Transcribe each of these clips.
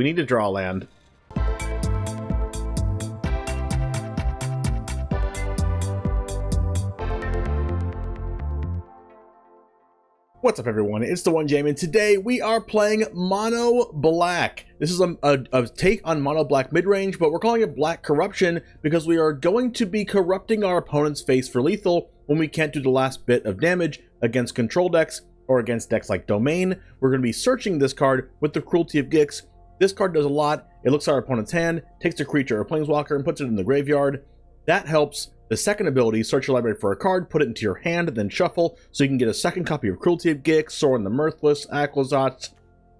we need to draw a land. What's up, everyone? It's TheOneJame, and today we are playing Mono Black. This is a take on Mono Black midrange, but we're calling it Black Corruption because we are going to be corrupting our opponent's face for lethal when we can't do the last bit of damage against control decks or against decks like Domain. We're going to be searching this card with the Cruelty of Gix. This card does a lot. It looks at our opponent's hand, takes a creature or planeswalker, and puts it in the graveyard. That helps. The second ability, search your library for a card, put it into your hand, then shuffle, so you can get a second copy of Cruelty of Gix, Sorin the Mirthless, Aclazotz,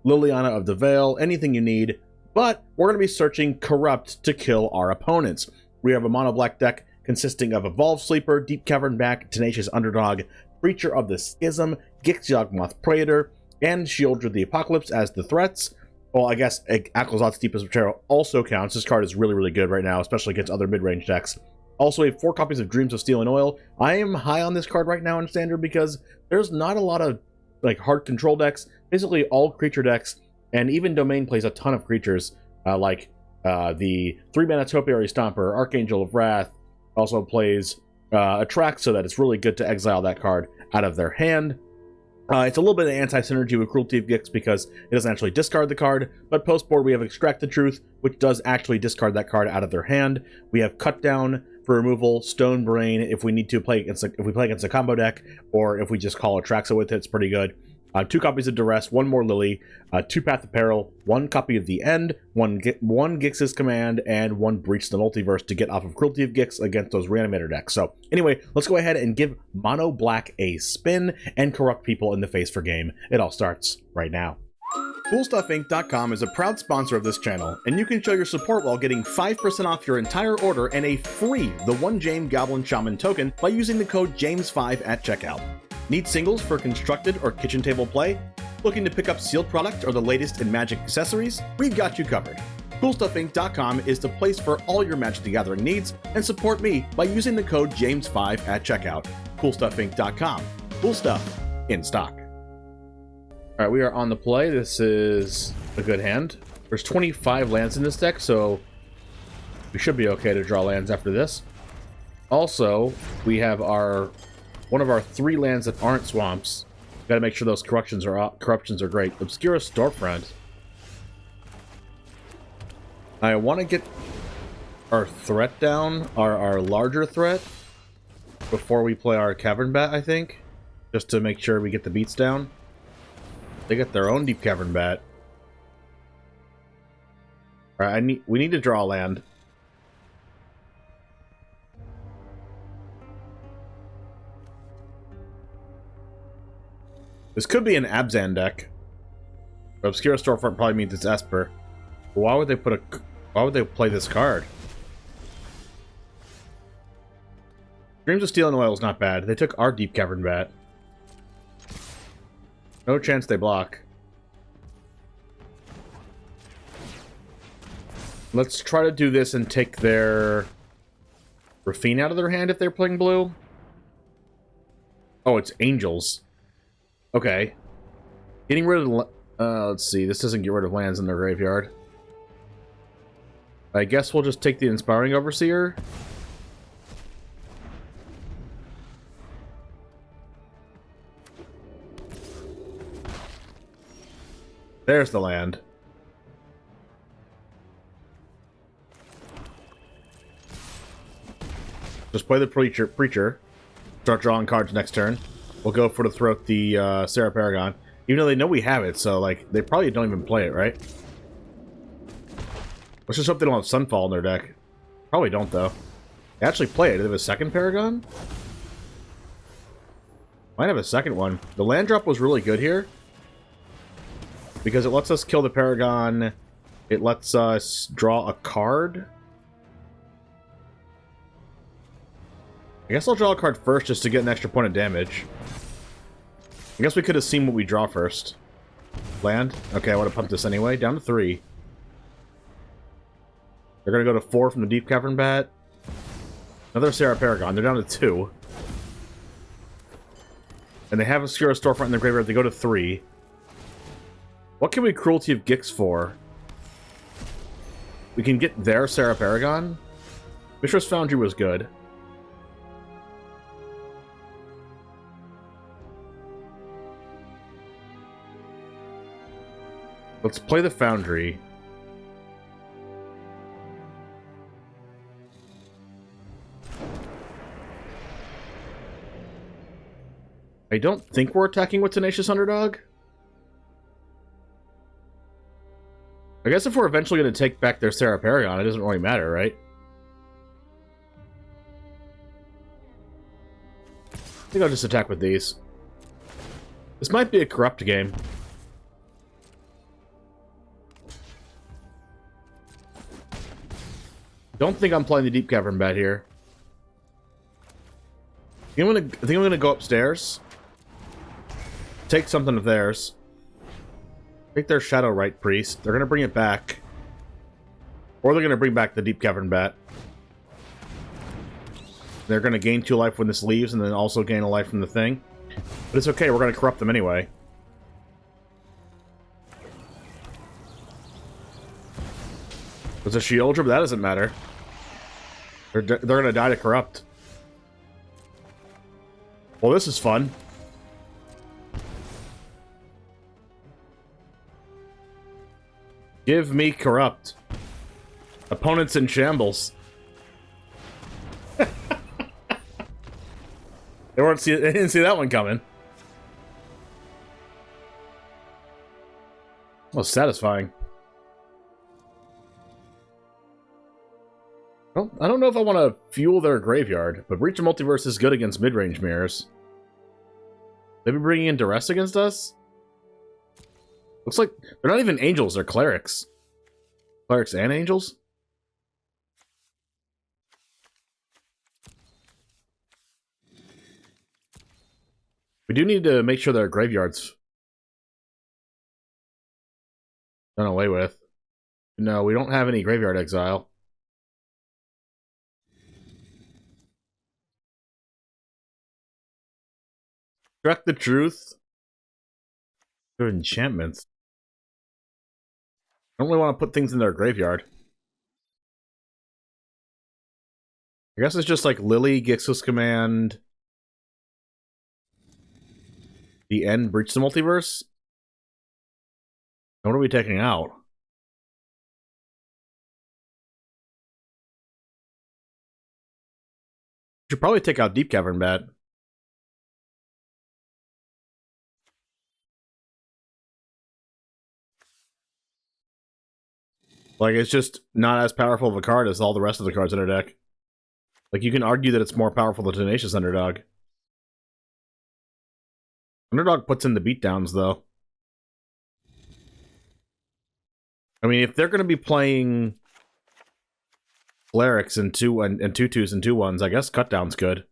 Liliana of the Veil, anything you need. But we're going to be searching Corrupt to kill our opponents. We have a mono black deck consisting of Evolved Sleeper, Deep-Cavern Bat, Tenacious Underdog, Preacher of the Schism, Gix Yawgmoth Praetor, and Sheoldred the Apocalypse as the threats. Well, I guess Aclazotz Deepest Betrayal also counts. This card is really, really good right now, especially against other mid-range decks. Also, we have 4 copies of Dreams of Steel and Oil. I am high on this card right now in Standard because there's not a lot of hard control decks. Basically, all creature decks, and even Domain plays a ton of creatures, like the 3-mana Topiary Stomper, Archangel of Wrath, also plays Attract, so that it's really good to exile that card out of their hand. It's a little bit of anti-synergy with Cruelty of Gix because it doesn't actually discard the card, but post-board we have Extract the Truth, which does actually discard that card out of their hand. We have Cut Down for removal, Stone Brain if we need to play against a combo deck, or if we just call Atraxa with it, it's pretty good. 2 copies of Duress, 1 more Lily, 2 Path of Peril, 1 copy of the End, 1 Gix's Command, and 1 Breach the Multiverse to get off of Cruelty of Gix against those Reanimator decks. So anyway, let's go ahead and give Mono Black a spin and corrupt people in the face for game. It all starts right now. CoolStuffInc.com is a proud sponsor of this channel, and you can show your support while getting 5% off your entire order and a free TheOneJame Goblin Shaman token by using the code JAMES5 at checkout. Need singles for constructed or kitchen table play? Looking to pick up sealed product or the latest in Magic accessories? We've got you covered. CoolStuffInc.com is the place for all your Magic the Gathering needs, and support me by using the code JAMES5 at checkout. CoolStuffInc.com. Cool stuff in stock. All right, we are on the play. This is a good hand. There's 25 lands in this deck, so we should be okay to draw lands after this. Also, we have one of our 3 lands that aren't swamps. Got to make sure those corruptions are great. Obscura Storefront. I want to get our threat down, our larger threat, before we play our Cavern Bat, I think, just to make sure we get the beats down. They got their own Deep-Cavern Bat. All right, we need to draw a land. This could be an Abzan deck. Obscura Storefront probably means it's Esper. But why would they play this card? Dreams of Steel and Oil is not bad. They took our Deep-Cavern Bat. No chance they block. Let's try to do this and take their Rafine out of their hand if they're playing blue. Oh, it's Angels. Okay. Getting rid of let's see. This doesn't get rid of lands in their graveyard. I guess we'll just take the Inspiring Overseer. There's the land. Just play the Preacher. Start drawing cards next turn. We'll go for to throw out the Sarah Paragon. Even though they know we have it, so like they probably don't even play it, right? Let's just hope they don't have Sunfall in their deck. Probably don't, though. They actually play it. Do they have a second Paragon? Might have a second one. The land drop was really good here, because it lets us kill the Paragon. It lets us draw a card. I guess I'll draw a card first just to get an extra point of damage. I guess we could have seen what we draw first. Land? Okay, I want to pump this anyway. Down to 3. They're going to go to 4 from the Deep-Cavern Bat. Another Sarah Paragon. They're down to 2. And they have a Obscura Storefront in their graveyard. They go to 3. What can we Cruelty of Gix for? We can get their Sarah Paragon. Mishra's Foundry was good. Let's play the Foundry. I don't think we're attacking with Tenacious Underdog. I guess if we're eventually going to take back their Sarah Paragon, it doesn't really matter, right? I think I'll just attack with these. This might be a corrupt game. Don't think I'm playing the Deep-Cavern Bat here. I think I'm gonna go upstairs. Take something of theirs. Take their Shadow Rite Priest. They're gonna bring it back. Or they're gonna bring back the Deep-Cavern Bat. They're gonna gain 2 life when this leaves, and then also gain a life from the thing. But it's okay, we're gonna corrupt them anyway. There's a Sheoldred, but that doesn't matter. They're gonna die to corrupt. Well, this is fun. Give me corrupt. Opponents in shambles. They didn't see that one coming. Well, satisfying. Well, I don't know if I want to fuel their graveyard, but Breach of Multiverse is good against mid-range mirrors. They be bringing in Duress against us? Looks like they're not even angels, they're clerics. Clerics and angels? We do need to make sure their graveyard's done away with. No, we don't have any graveyard exile. Extract the Truth. Good enchantments. I don't really want to put things in their graveyard. I guess it's just like Lily, Gix's Command, the End, Breach the Multiverse. And what are we taking out? Should probably take out Deep-Cavern Bat. Like, it's just not as powerful of a card as all the rest of the cards in our deck. Like, you can argue that it's more powerful than Tenacious Underdog. Underdog puts in the beatdowns, though. I mean, if they're going to be playing Clerics and 2/2s and 2/1s, I guess Cutdown's good.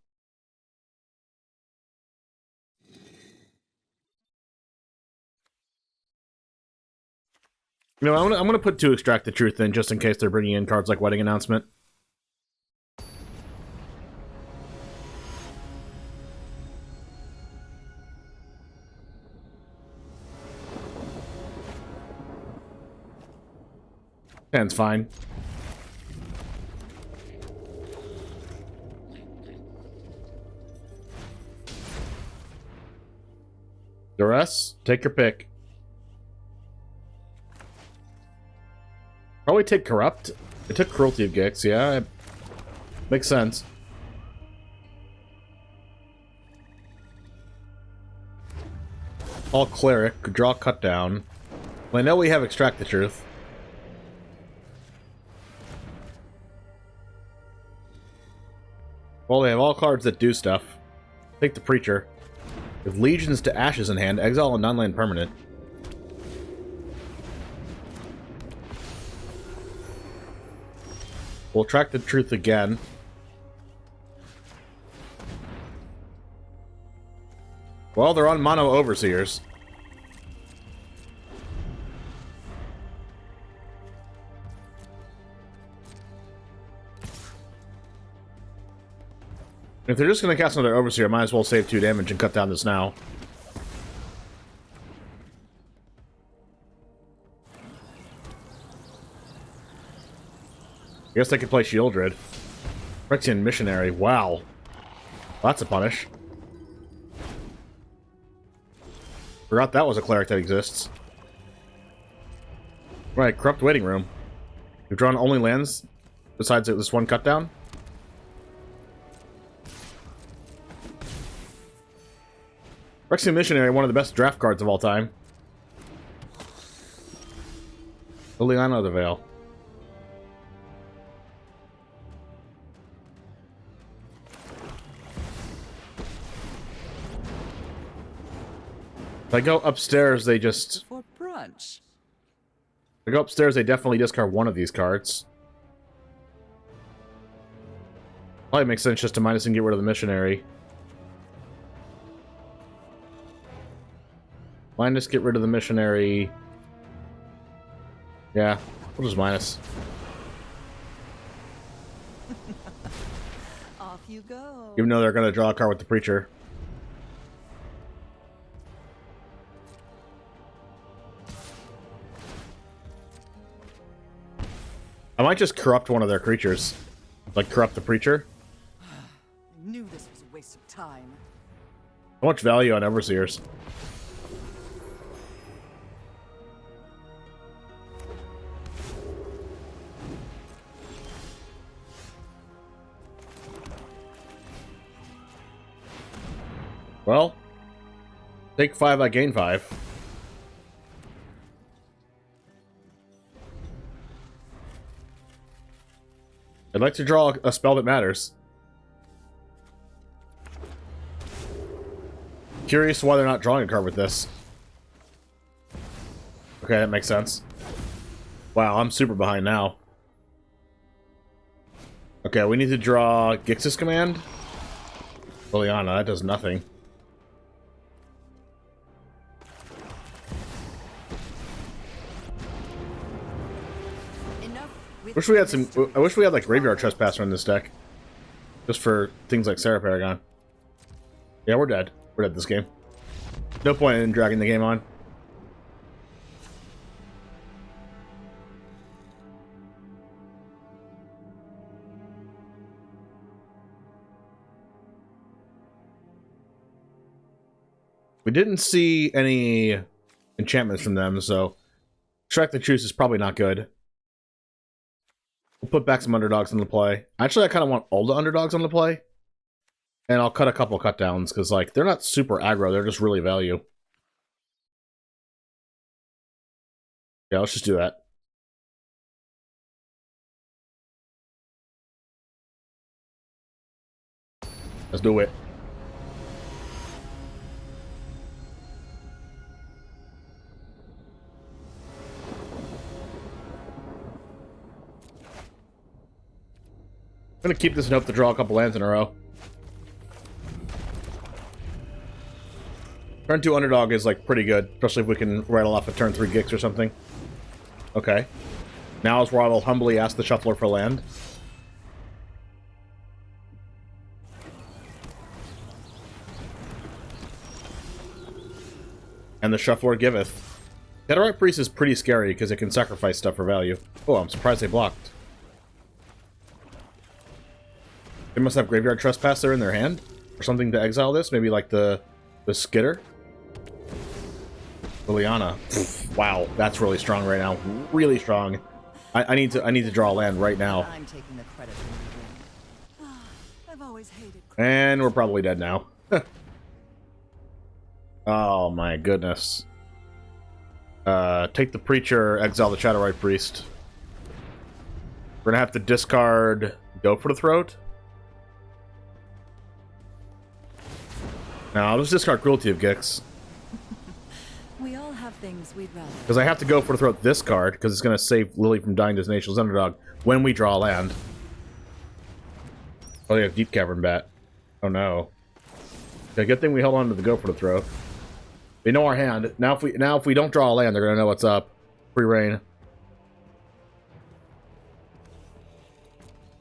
You know, I'm gonna put 2 Extract the Truth in just in case they're bringing in cards like Wedding Announcement. That's fine. Duress, take your pick. Probably take Corrupt. It took Cruelty of Gix, yeah. It makes sense. All Cleric, draw Cut Down. Well, I know we have Extract the Truth. Well, they have all cards that do stuff. Take the Preacher. With Legions to Ashes in hand, exile a non-land permanent. We'll track the Truth again. Well, they're on Mono Overseers. If they're just going to cast another Overseer, I might as well save 2 damage and cut down this now. guess I could play Sheoldred. Phyrexian Missionary. Wow. That's a punish. Forgot that was a cleric that exists. Right, Corrupt Waiting Room. You've drawn only lands besides this one cut down. Phyrexian Missionary, one of the best draft cards of all time. Liliana of the Veil. If I go upstairs, they just... For brunch. If I go upstairs, they definitely discard one of these cards. Probably makes sense just to minus and get rid of the Missionary. Minus, get rid of the Missionary. Yeah, we'll just minus. Off you go. Even though they're going to draw a card with the Preacher. I might just corrupt one of their creatures. Like, corrupt the Preacher. I knew this was a waste of time. How much value on Everseers? Well, take 5, I gain 5. I'd like to draw a spell that matters. Curious why they're not drawing a card with this. Okay, that makes sense. Wow, I'm super behind now. Okay, we need to draw Gix's command. Liliana, that does nothing. Wish we had some. I wish we had like Graveyard Trespasser in this deck, just for things like Sarah Paragon. Yeah, we're dead. We're dead this game. No point in dragging the game on. We didn't see any enchantments from them, so Strike the Truce is probably not good. We'll put back some underdogs into play. Actually, I kind of want all the underdogs into play. And I'll cut a couple cut downs, because like they're not super aggro, they're just really value. Yeah, let's just do that. Let's do it. I'm gonna keep this and hope to draw a couple lands in a row. Turn 2 underdog is like pretty good, especially if we can rattle off a turn 3 Gix or something. Okay. Now is where I will humbly ask the shuffler for land. And the shuffler giveth. Tenebrite Priest is pretty scary because it can sacrifice stuff for value. Oh, I'm surprised they blocked. They must have Graveyard Trespasser in their hand or something to exile this. Maybe like the Skitter. Liliana. Wow, that's really strong right now. Really strong. I need to draw a land right now. I'm taking the credit for my win. I've always hated And we're probably dead now. Oh my goodness. Take the Preacher, exile the Shadowrite Priest. We're gonna have to discard Go for the Throat. No, I'll just discard Cruelty of Gix. We all have things we'd rather. Because I have to go for the throat this card, because it's going to save Lily from dying to Tenacious Underdog when we draw land. Oh, they have Deep-Cavern Bat. Oh no. Okay, good thing we held on to the go for the throat. They know our hand. Now if we don't draw a land, they're going to know what's up. Free reign.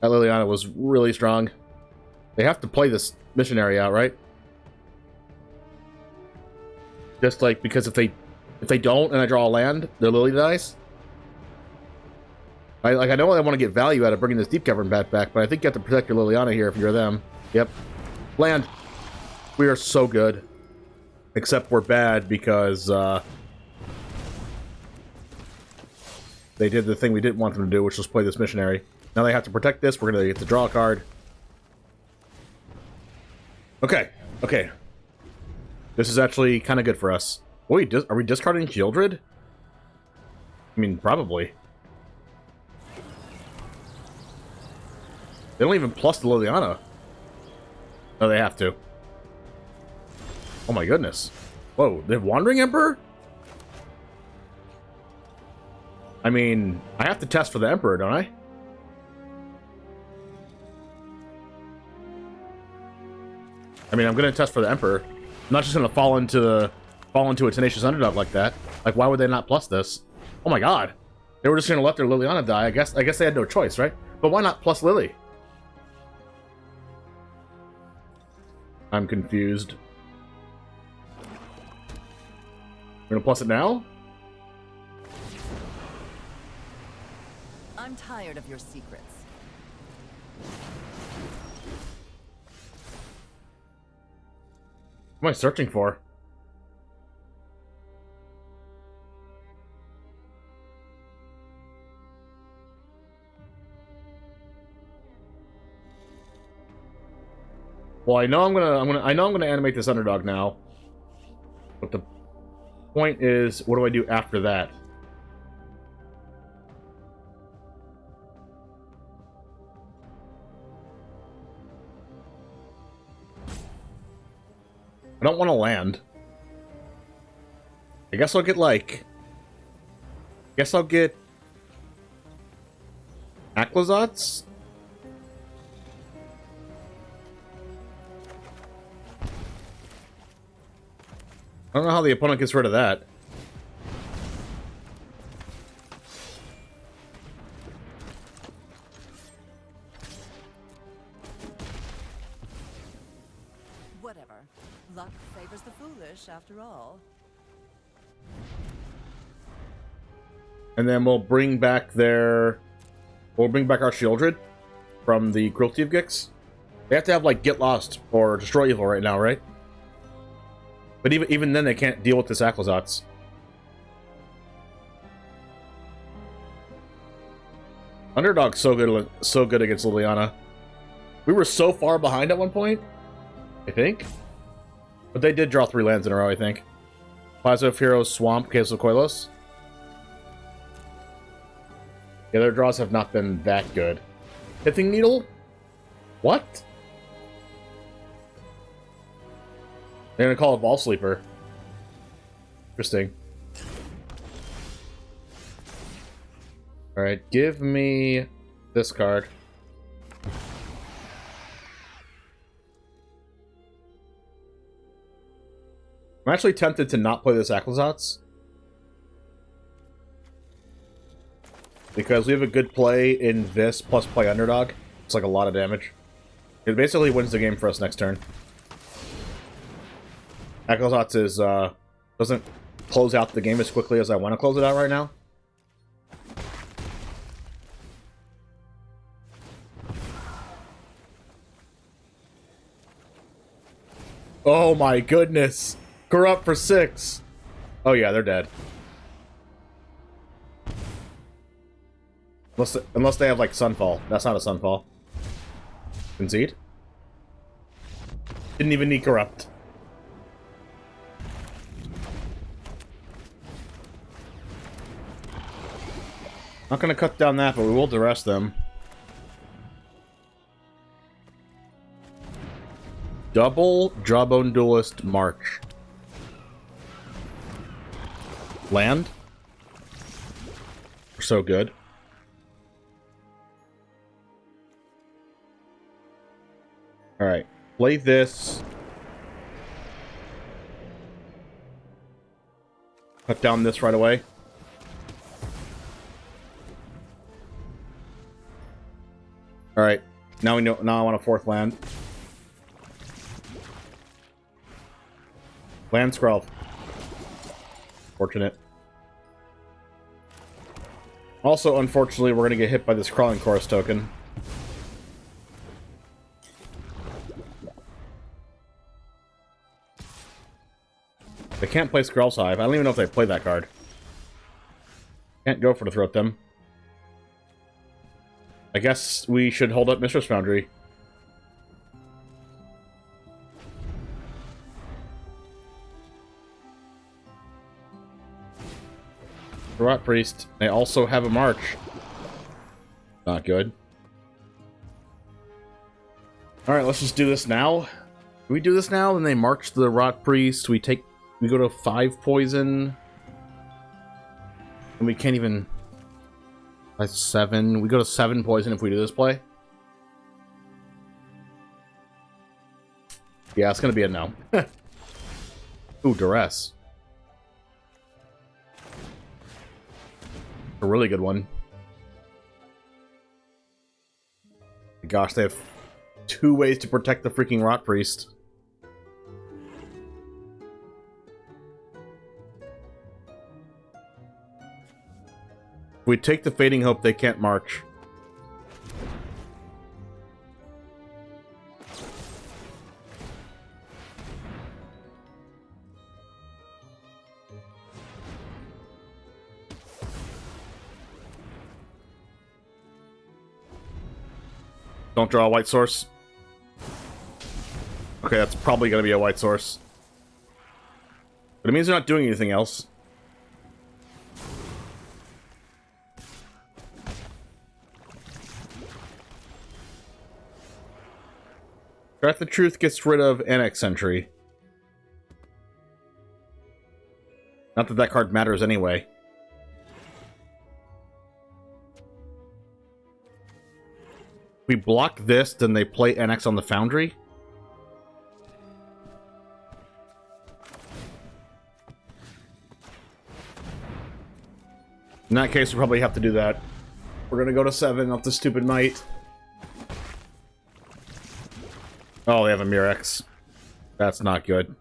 That Liliana was really strong. They have to play this missionary out, right? Just like, because if they don't and I draw a land, their Lily dies. I know I want to get value out of bringing this Deep-Cavern Bat back, but I think you have to protect your Liliana here if you're them. Yep. Land. We are so good. Except we're bad because they did the thing we didn't want them to do, which was play this missionary. Now they have to protect this. We're going to get to draw a card. Okay. Okay. This is actually kind of good for us. Wait, are we discarding Sheoldred? I mean, probably. They don't even plus the Liliana. No, they have to. Oh my goodness. Whoa, they have Wandering Emperor? I mean, I have to test for the Emperor, don't I? I mean, I'm going to test for the Emperor. I'm not just going to fall into a Tenacious Underdog like that. Like, why would they not plus this? Oh my god. They were just going to let their Liliana die. I guess they had no choice, right? But why not plus Lily? I'm confused. We're going to plus it now? I'm tired of your secrets. What am I searching for? Well, I know I'm gonna animate this underdog now. But the point is, what do I do after that? I don't want to land. I guess I'll get like... Guess I'll get... Aclazotz? I don't know how the opponent gets rid of that. Whatever. Luck favors the foolish, after all. And then we'll bring back our Sheoldred from the Cruelty of Gix. They have to have, like, Get Lost or Destroy Evil right now, right? But even then, they can't deal with this Aclazotz. Underdog's so good against Liliana. We were so far behind at one point, I think. But they did draw 3 lands in a row, I think. Plaza of Heroes, Swamp, Caves of Koilos. Yeah, their draws have not been that good. Pithing Needle? What? They're gonna call it Ball Sleeper. Interesting. Alright, give me this card. I'm actually tempted to not play this Aclazotz. Because we have a good play in this plus play Underdog. It's like a lot of damage. It basically wins the game for us next turn. Aclazotz is, doesn't close out the game as quickly as I want to close it out right now. Oh my goodness! Corrupt for 6! Oh yeah, they're dead. Unless they have, like, Sunfall. That's not a Sunfall. Concede? Didn't even need Corrupt. Not gonna cut down that, but we will Duress them. Double Jawbone Duelist March. Land? We're so good. Alright, play this. Cut down this right away. Alright, now we know. Now I want a 4th land. Land Scroll. Fortunate. Also, unfortunately, we're going to get hit by this Crawling Chorus token. They can't play Skrell's Hive. I don't even know if they play that card. Can't go for the Throat them. I guess we should hold up Mishra's Foundry. Rot Priest. They also have a March. Not good. Alright, let's just do this now. Do we do this now? Then they march the Rot Priest. We go to 5 poison. And we can't even... That's 7. We go to 7 poison if we do this play. Yeah, it's gonna be a no. Ooh, Duress. A really good one. Gosh, they have 2 ways to protect the freaking Rot Priest. If we take the Fading Hope, they can't march. Don't draw a white source. Okay, that's probably going to be a white source. But it means they're not doing anything else. Track the Truth gets rid of Annex Sentry. Not that that card matters anyway. We block this, then they play NX on the Foundry. In that case, we probably have to do that. We're gonna go to 7 off the stupid Might. Oh, they have a Mirex. That's not good.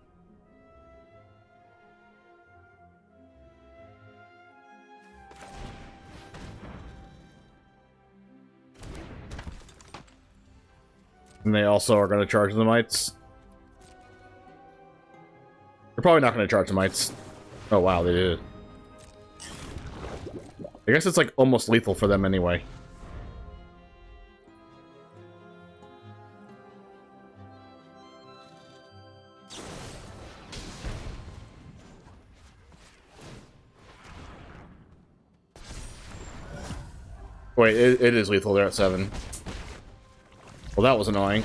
And they also are going to charge the Mites. They're probably not going to charge the Mites. Oh, wow, they did. I guess it's like almost lethal for them anyway. Wait, it is lethal. They're at 7. Well, that was annoying.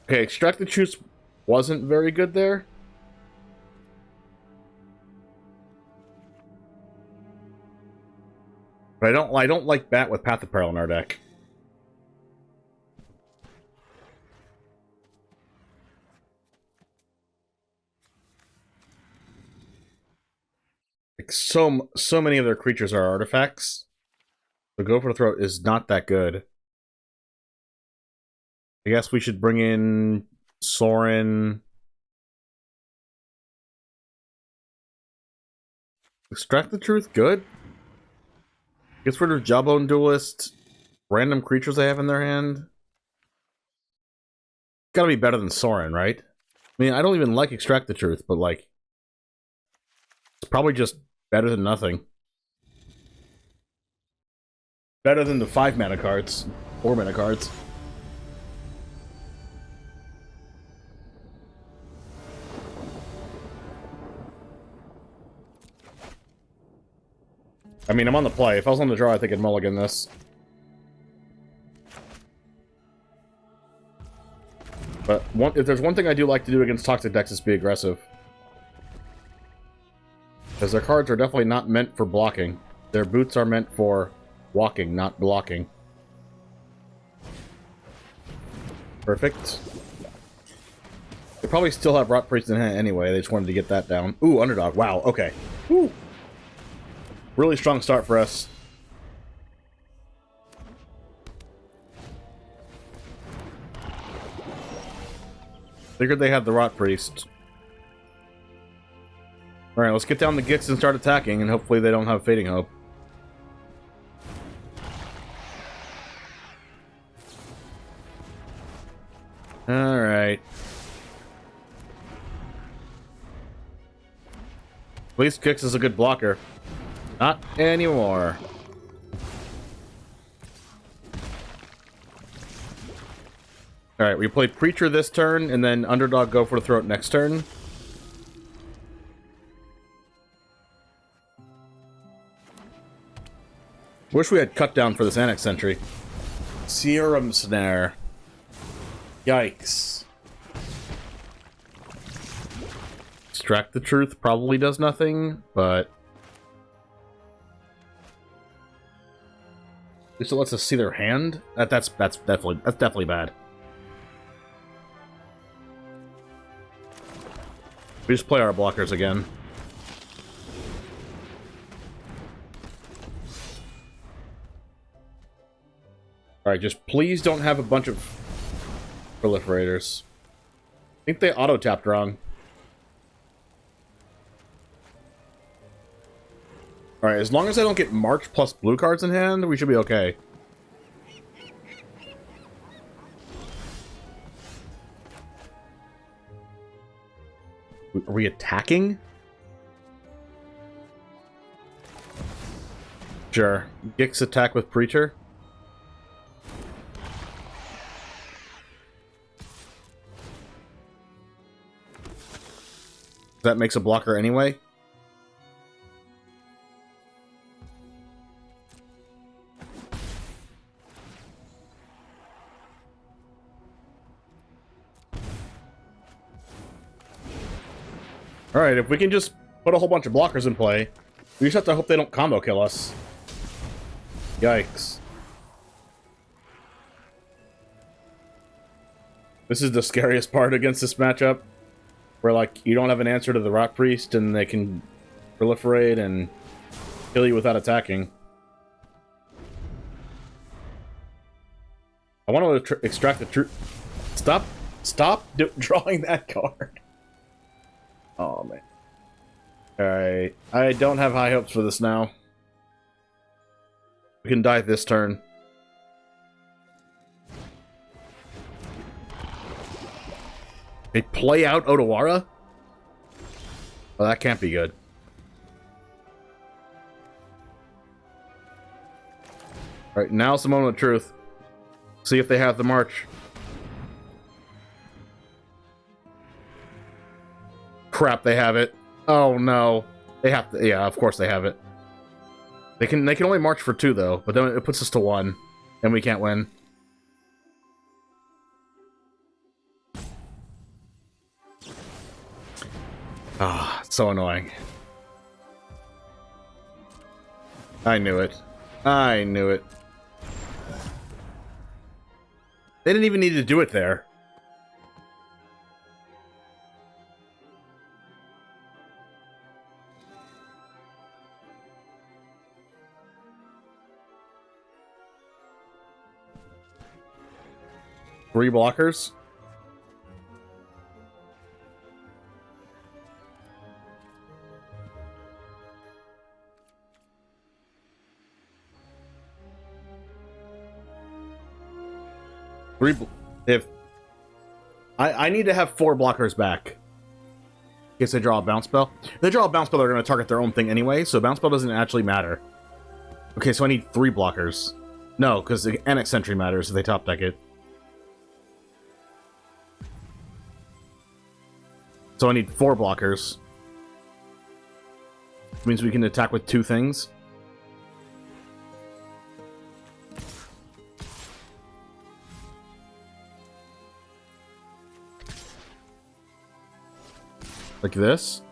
Okay, Extract the Truth wasn't very good there. But I don't like Bat with Path of Peril in our deck. Like so many of their creatures are artifacts. So Go for the Throat is not that good. I guess we should bring in Sorin. Extract the Truth, good. Gets rid of Jawbone Duelist. Random creatures they have in their hand. Gotta be better than Sorin, right? I mean, I don't even like Extract the Truth, but like... It's probably just better than nothing. Better than the 5 mana cards. 4 mana cards. I mean, I'm on the play. If I was on the draw, I think I'd mulligan this. But if there's one thing I do like to do against toxic decks, is be aggressive. Because their cards are definitely not meant for blocking. Their boots are meant for walking, not blocking. Perfect. They probably still have Rot Priest in hand anyway. They just wanted to get that down. Ooh, Underdog. Wow, okay. Ooh. Really strong start for us. Figured they had the Rot Priest. Alright, let's get down the Gix and start attacking, and hopefully they don't have Fading Hope. Alright. At least Gix is a good blocker. Not anymore. Alright, we play Preacher this turn, and then Underdog go for the throat next turn. Wish we had cut down for this Annex Sentry. Serum Snare. Yikes. Extract the Truth probably does nothing, but... at least it lets us see their hand? That's definitely bad. We just play our blockers again. Alright, just please don't have a bunch of proliferators. I think they auto-tapped wrong. Alright, as long as I don't get March plus blue cards in hand, we should be okay. Are we attacking? Sure. Gix attack with Preacher. That makes a blocker anyway. Alright, if we can just put a whole bunch of blockers in play, we just have to hope they don't combo kill us. Yikes. This is the scariest part against this matchup. Where, like, you don't have an answer to the Rock Priest, and they can proliferate and kill you without attacking. I want to extract the truth. Stop drawing that card. Oh, man. Alright. I don't have high hopes for this now. We can die this turn. They play out Odawara? Well, that can't be good. Alright, now's the moment of truth. See if they have the march. Crap, they have it. Oh no. They have to, yeah, of course they have it. They can only march for 2 though, but then it puts us to 1, and we can't win. Ah, so annoying. I knew it. I knew it. They didn't even need to do it there. Three blockers? If I need to have 4 blockers back. In case they draw a bounce spell. If they draw a bounce spell, they're going to target their own thing anyway, so bounce spell doesn't actually matter. Okay, so I need 3 blockers. No, because the Annex Sentry matters if they top deck it. So I need 4 blockers. Which means we can attack with 2 things. Like this.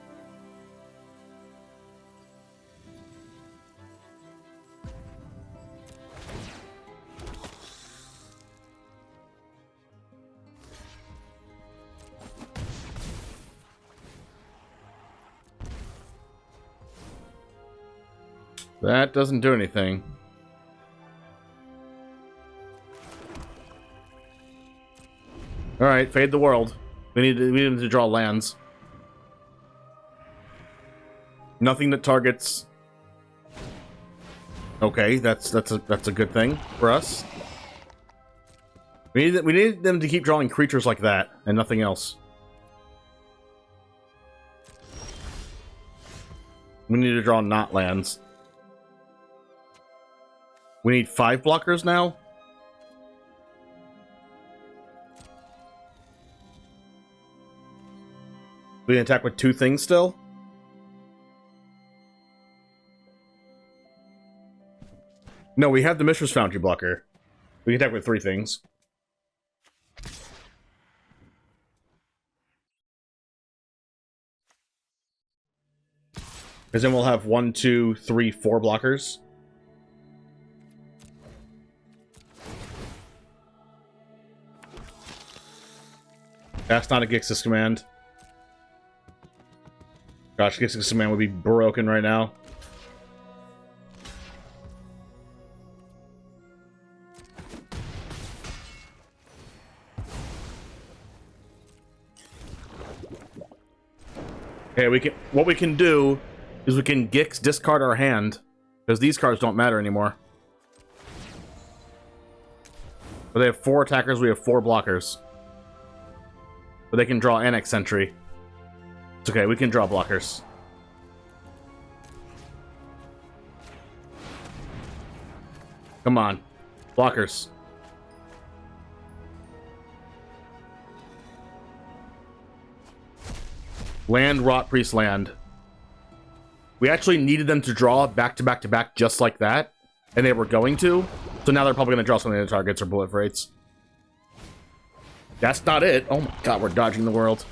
That doesn't do anything. Alright, fade the world. We need to draw lands. Nothing that targets. Okay, that's a good thing for us. We need them to keep drawing creatures like that and nothing else. We need to draw not lands. We need 5 blockers now. We can attack with 2 things still. No, we have the Mishra's Foundry blocker. We can attack with 3 things. Because then we'll have 1, 2, 3, 4 blockers. That's not a Gix's command. Gosh, Gix's command would be broken right now. Okay, what we can do is we can Gix discard our hand, because these cards don't matter anymore. But they have 4 attackers, we have 4 blockers. But they can draw Annex Sentry. It's okay, we can draw blockers. Come on. Blockers. Land, Rot Priest, land. We actually needed them to draw back to back to back just like that, and they were going to. So now they're probably going to draw something that targets or proliferates. That's not it. Oh my god, we're dodging the world.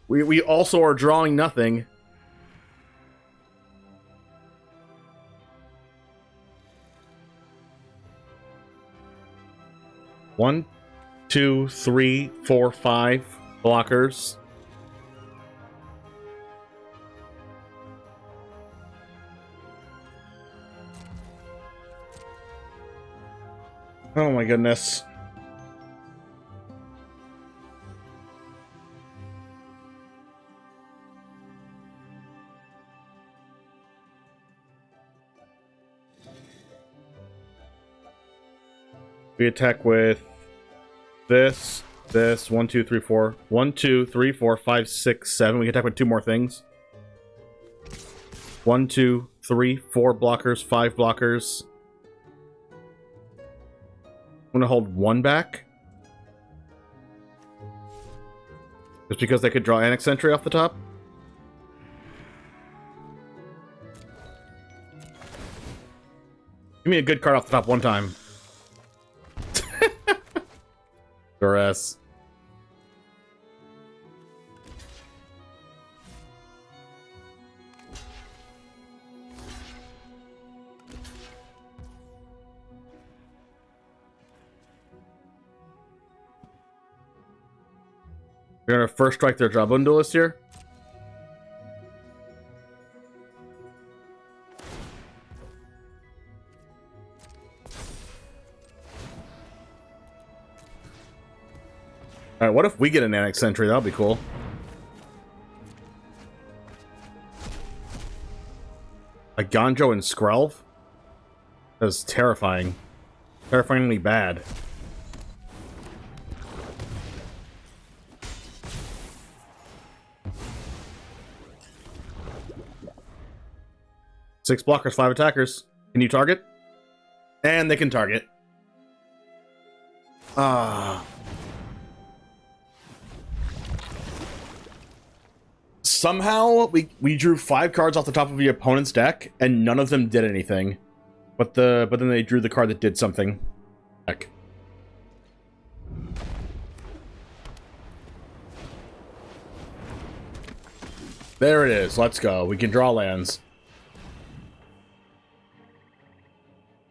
We also are drawing nothing. One, 2, 3, 4, 5 blockers. Oh my goodness. We attack with this, 1, 2, 3, 4. 1, 2, 3, 4, 5, 6, 7. We can attack with 2 more things. 1, 2, 3, 4 blockers, 5 blockers. I'm gonna hold 1 back. Just because they could draw Annex Sentry off the top. Give me a good card off the top one time. Duress. We're gonna first strike their Jawbone Duelist here. Alright, what if we get an Annex Sentry? That'll be cool. A Ganjo and Skrelv? That's terrifying. Terrifyingly bad. Six blockers, 5 attackers. Can you target? And they can target. Somehow, we drew 5 cards off the top of the opponent's deck, and none of them did anything. But then they drew the card that did something. Heck. There it is. Let's go. We can draw lands.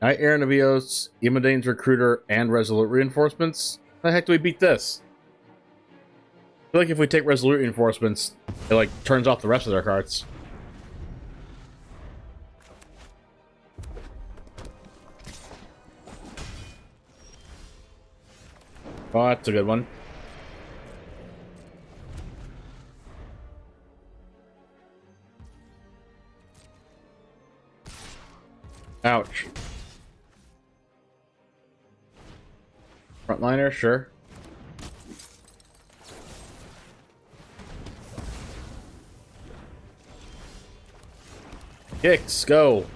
Knight Errant of Eos, Imodane's Recruiter, and Resolute Reinforcements. How the heck do we beat this? I feel like if we take Resolute Reinforcements, it like turns off the rest of their cards. Oh, that's a good one. Ouch. Frontliner, sure. Gix, go.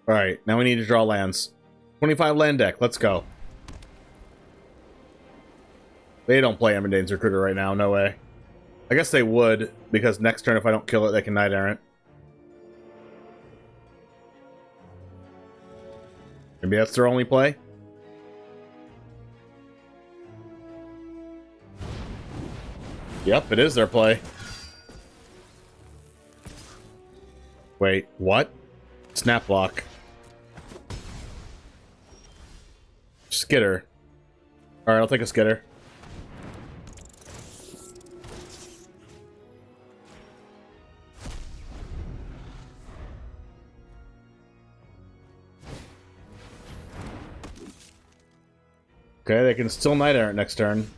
Alright, now we need to draw lands. 25 land deck, let's go. They don't play Emerdane's Recruiter right now, no way. I guess they would, because next turn if I don't kill it, they can Knight Errant. Maybe that's their only play? Yep, it is their play. Wait, what? Snap block. Skitter. Alright, I'll take a Skitter. Okay, they can still Knight Errant next turn.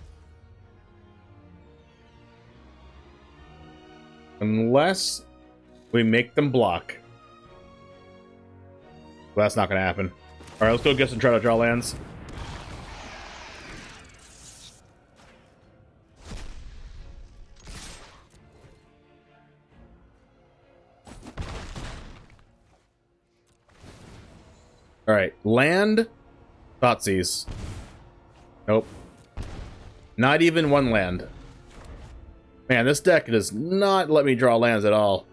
Unless we make them block. Well, that's not going to happen. Alright, let's go get and try to draw lands. Alright, land. Thoughtseize. Nope. Not even one land. Man, this deck does not let me draw lands at all.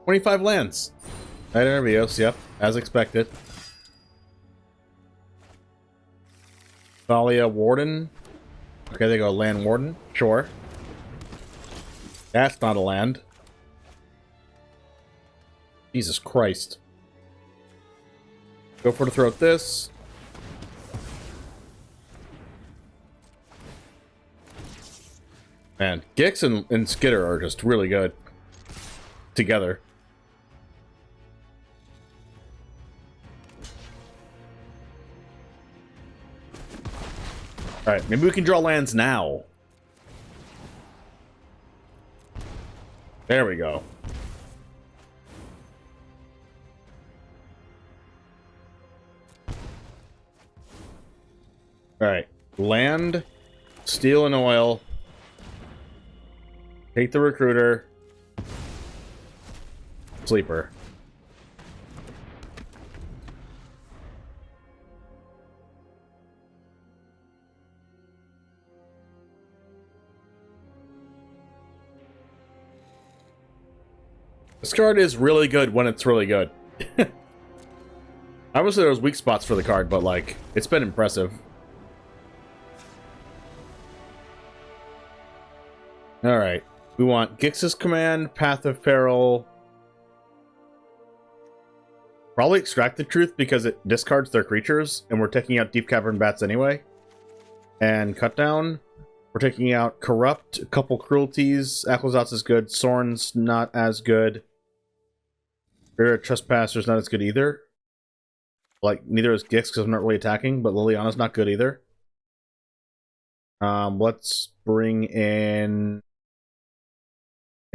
25 lands. Knight Errant, yep, as expected. Thalia Warden. Okay, they go Land Warden. Sure. That's not a land. Jesus Christ. Go for the throat this. Man, Gix and Skitter are just really good together. Alright, maybe we can draw lands now. There we go. Alright, land, steel and oil, take the recruiter, sleeper. This card is really good when it's really good. Obviously there's weak spots for the card, but like, it's been impressive. Alright, we want Gix's command, Path of Peril. Probably Extract the Truth because it discards their creatures, and we're taking out Deep-Cavern Bats anyway. And Cut Down. We're taking out Corrupt, a couple Cruelties. Aclazotz is good, Sorin's not as good. Graveyard Trespasser's not as good either. Like, neither is Gix because I'm not really attacking, but Liliana's not good either. Let's bring in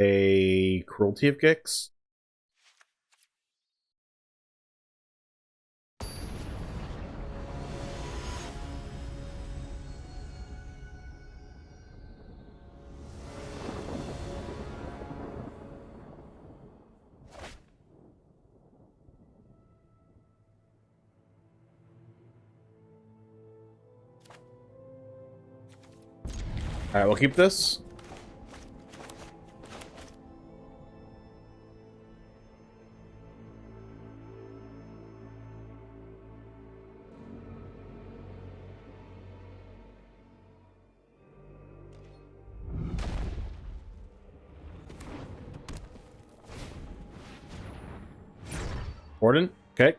a Cruelty of Gix. Alright, we'll keep this. Warden? Okay.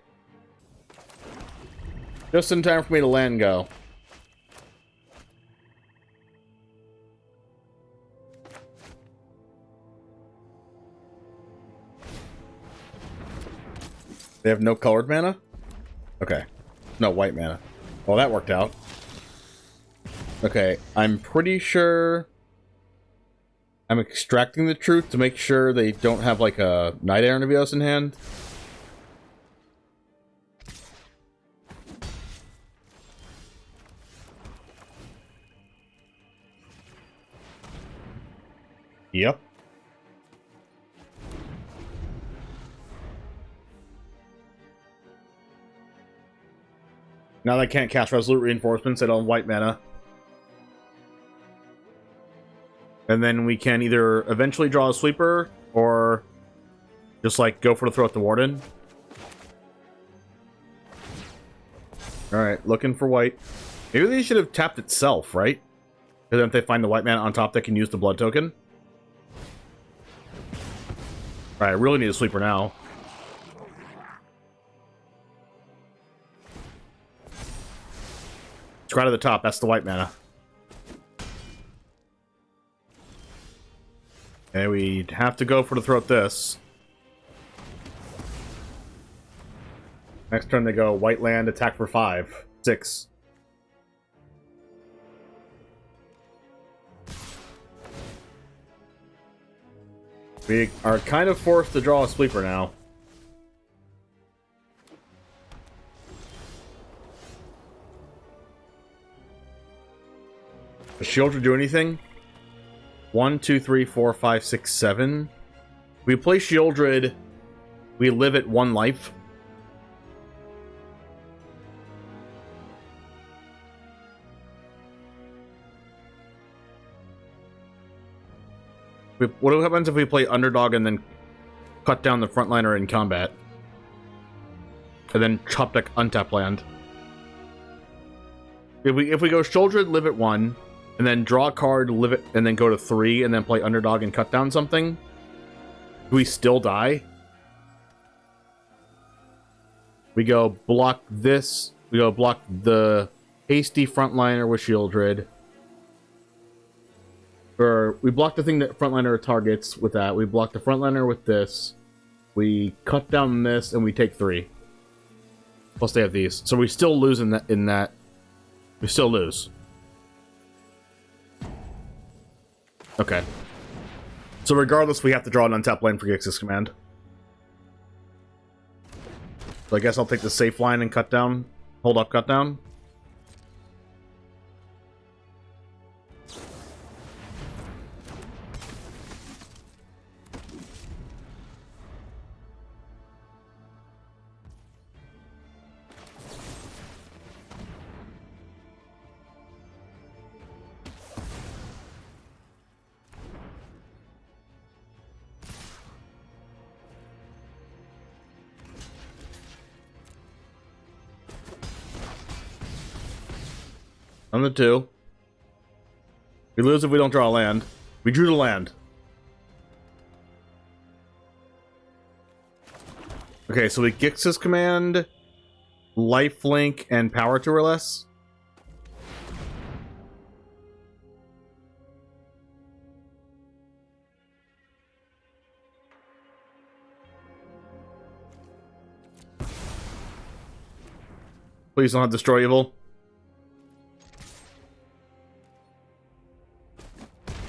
Just in time for me to land go. They have no colored mana? Okay. No, white mana. Well, that worked out. Okay, I'm pretty sure I'm extracting the truth to make sure they don't have like a Night Arnavios in hand. Yep. Now they can't cast Resolute Reinforcements, they don't have white mana. And then we can either eventually draw a sweeper, or just, like, go for the throw at the Warden. Alright, looking for white. Maybe they should have tapped itself, right? Because then if they find the white mana on top, they can use the blood token. Alright, I really need a sweeper now. Scry to the top, that's the white mana. Okay, we have to go for the throw at this. Next turn they go white land, attack for 5. 6. We are kind of forced to draw a sweeper now. Does Sheoldred do anything? 1, 2, 3, 4, 5, 6, 7. We play Sheoldred. We live at 1 life. What happens if we play Underdog and then cut down the frontliner in combat? And then chop deck untap land. If we go Sheoldred, live at 1, and then draw a card, live it, and then go to 3, and then play Underdog and cut down something, do we still die? We go block this. We go block the hasty frontliner with Sheoldred. Or we block the thing that frontliner targets with that. We block the frontliner with this. We cut down this, and we take 3. Plus they have these. So we still lose in that. We still lose. Okay. So regardless, we have to draw an untapped land for Gix's command. So I guess I'll take the safe line and cut down. Hold up, cut down. On the 2. We lose if we don't draw a land. We drew the land. Okay, so we Gix's command, lifelink, and power to or less. Please don't have destroy evil.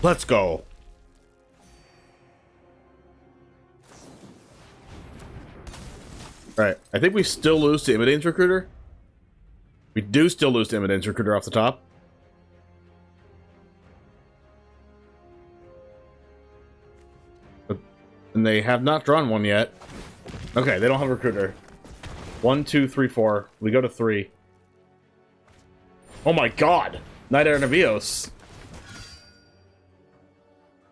Let's go. Alright, I think we still lose to Immodane's Recruiter. We do still lose to Immodane's Recruiter off the top. And they have not drawn one yet. Okay, they don't have a Recruiter. 1, 2, 3, 4. We go to 3. Oh my god! Night Arnavios.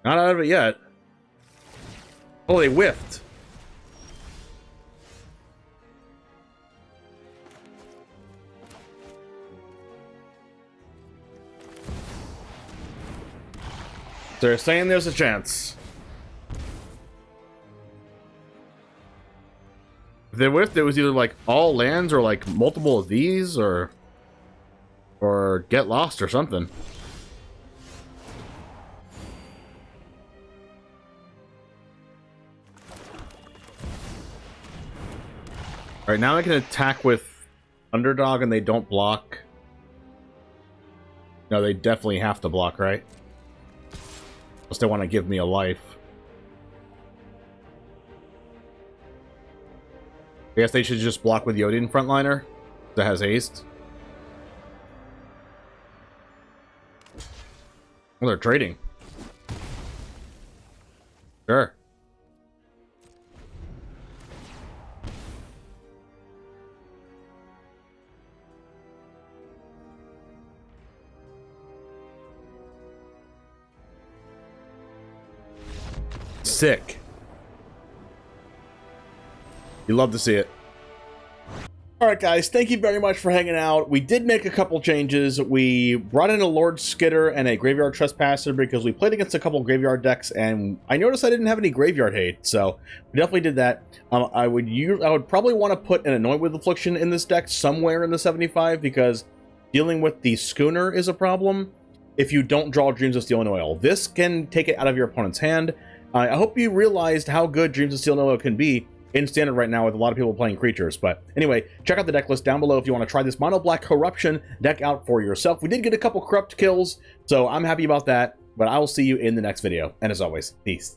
Not out of it yet. Oh, they whiffed. They're saying there's a chance. If they whiffed, it was either like all lands or like multiple of these or get lost or something. Alright, now I can attack with Underdog and they don't block. No, they definitely have to block, right? Unless they want to give me a life. I guess they should just block with Yodian Frontliner that has haste. Well, they're trading. Sure. Sick. You love to see it. Alright guys, thank you very much for hanging out. We did make a couple changes. We brought in a Lord Skitter and a Graveyard Trespasser because we played against a couple graveyard decks, and I noticed I didn't have any graveyard hate, so we definitely did that. I would probably want to put an Anoint with Affliction in this deck somewhere in the 75 because dealing with the Schooner is a problem if you don't draw Dreams of Steel and Oil. This can take it out of your opponent's hand. I hope you realized how good Dreams of Steel and Oil can be in Standard right now with a lot of people playing creatures. But anyway, check out the deck list down below if you want to try this Mono Black Corruption deck out for yourself. We did get a couple corrupt kills, so I'm happy about that, but I will see you in the next video. And as always, peace.